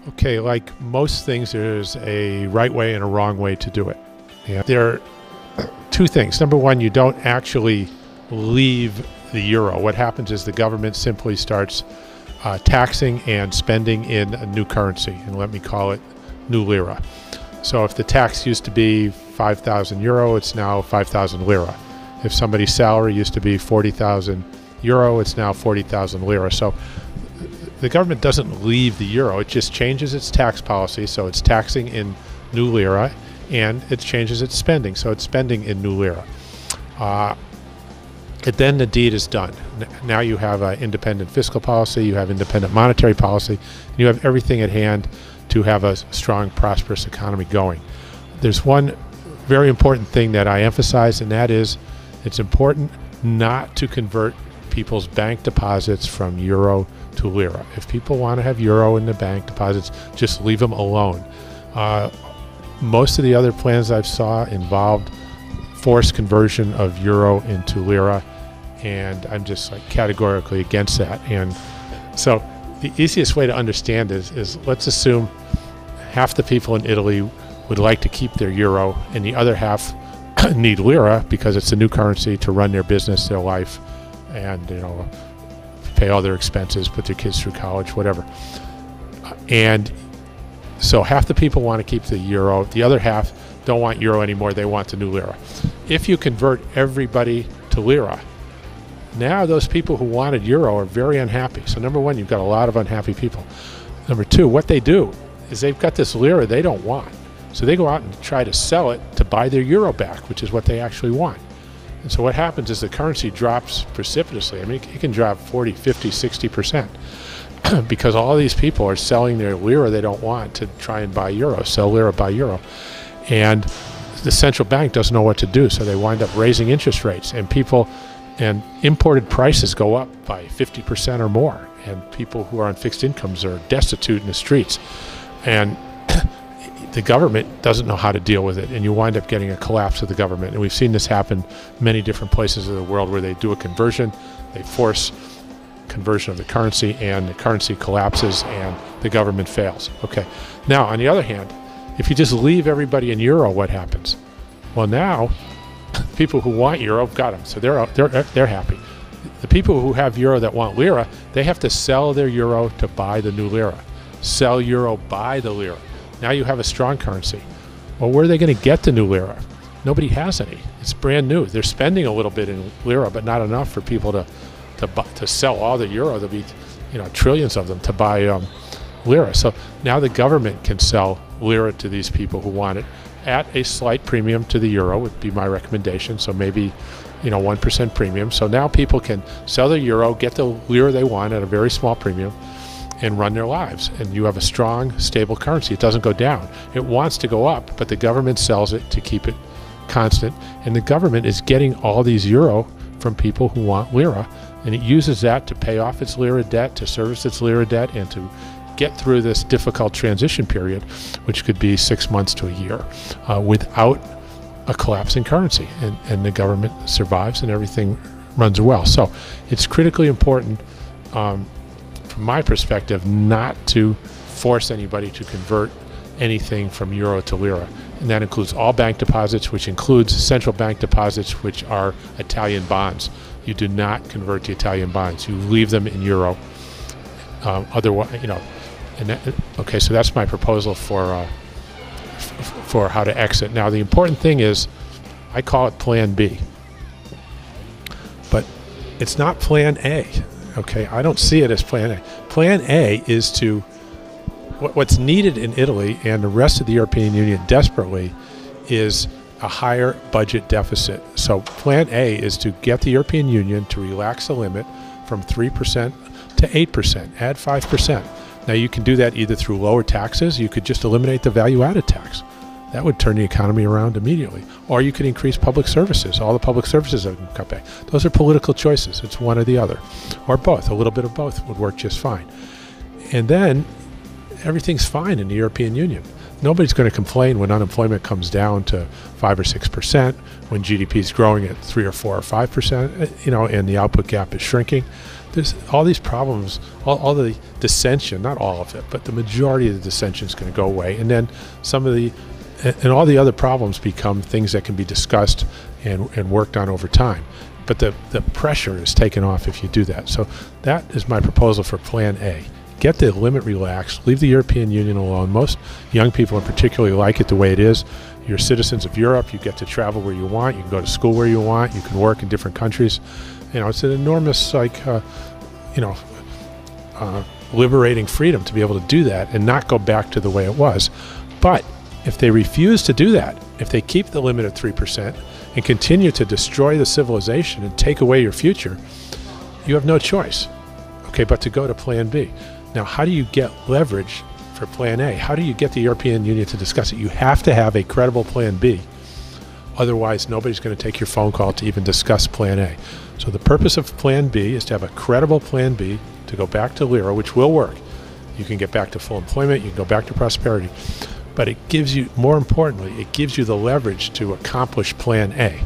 Okay, like most things, there's a right way and a wrong way to do it. Yeah. There are two things. Number one, you don't actually leave the euro. What happens is the government simply starts taxing and spending in a new currency, and let me call it new lira. So if the tax used to be 5,000 euro, it's now 5,000 lira. If somebody's salary used to be 40,000 euro, it's now 40,000 lira. So the government doesn't leave the euro, it just changes its tax policy, so it's taxing in new lira, and it changes its spending, so it's spending in new lira. Then the deed is done. Now you have an independent fiscal policy, you have independent monetary policy, and you have everything at hand to have a strong, prosperous economy going. There's one very important thing that I emphasize, and that is it's important not to convert people's bank deposits from euro to lira. If people want to have euro in the bank deposits, just leave them alone. Most of the other plans I've saw involved forced conversion of euro into lira, and I'm just like categorically against that. And so the easiest way to understand is let's assume half the people in Italy would like to keep their euro and the other half need lira because it's a new currency to run their business, their life, and pay all their expenses, put their kids through college, whatever. And so half the people want to keep the euro, the other half don't want euro anymore, they want the new lira. If you convert everybody to lira, now those people who wanted euro are very unhappy. So number one, you've got a lot of unhappy people. Number two, what they do is they've got this lira they don't want. So they go out and try to sell it to buy their euro back, which is what they actually want. And so what happens is the currency drops precipitously. I mean, it can drop 40, 50, 60% because all these people are selling their lira they don't want to try and buy euro, sell lira, buy euro. And the central bank doesn't know what to do, so they wind up raising interest rates, and imported prices go up by 50% or more, and people who are on fixed incomes are destitute in the streets. And the government doesn't know how to deal with it, and you wind up getting a collapse of the government. And we've seen this happen many different places of the world where they do a conversion, they force conversion of the currency, and the currency collapses and the government fails. Okay. Now, on the other hand, if you just leave everybody in euro, what happens? Well, now people who want euro got them, so they're happy. The people who have euro that want lira, they have to sell their euro to buy the new lira. Sell euro, buy the lira. Now you have a strong currency. Well, where are they going to get the new lira? Nobody has any. It's brand new. They're spending a little bit in lira, but not enough for people to sell all the euro. There'll be trillions of them to buy lira. So now the government can sell lira to these people who want it at a slight premium to the euro would be my recommendation. So maybe 1% premium. So now people can sell their euro, get the lira they want at a very small premium, and run their lives. And you have a strong, stable currency. It doesn't go down. It wants to go up, but the government sells it to keep it constant. And the government is getting all these euro from people who want lira, and it uses that to pay off its lira debt, to service its lira debt, and to get through this difficult transition period, which could be 6 months to a year, without a collapse in currency. And the government survives and everything runs well. So it's critically important, from my perspective, not to force anybody to convert anything from euro to lira. And that includes all bank deposits, which includes central bank deposits, which are Italian bonds. You do not convert to Italian bonds. You leave them in euro. Otherwise, okay, so that's my proposal for how to exit. Now, the important thing is, I call it Plan B, but it's not Plan A. Okay, I don't see it as Plan A. Plan A is to what's needed in Italy and the rest of the European Union desperately is a higher budget deficit. So Plan A is to get the European Union to relax the limit from 3% to 8%, add 5%. Now you can do that either through lower taxes, you could just eliminate the value-added tax. That would turn the economy around immediately. Or you could increase public services. All the public services have been cut back. Those are political choices. It's one or the other. Or both. A little bit of both would work just fine. And then everything's fine in the European Union. nobody's going to complain when unemployment comes down to 5 or 6%, when GDP is growing at 3 or 4 or 5%, and the output gap is shrinking. There's all these problems, all the dissension, not all of it, but the majority of the dissension is going to go away. And then all the other problems become things that can be discussed and worked on over time. But the pressure is taken off if you do that. So that is my proposal for Plan A. Get the limit relaxed. Leave the European Union alone. Most young people in particular like it the way it is. You're citizens of Europe. You get to travel where you want. You can go to school where you want. You can work in different countries. It's an enormous, liberating freedom to be able to do that and not go back to the way it was. But if they refuse to do that, if they keep the limit at 3% and continue to destroy the civilization and take away your future, you have no choice, but to go to Plan B. Now, how do you get leverage for Plan A? How do you get the European Union to discuss it? You have to have a credible Plan B. Otherwise, nobody's going to take your phone call to even discuss Plan A. So the purpose of Plan B is to have a credible Plan B to go back to Lira, which will work. You can get back to full employment. You can go back to prosperity. But it gives you, more importantly, it gives you the leverage to accomplish Plan A.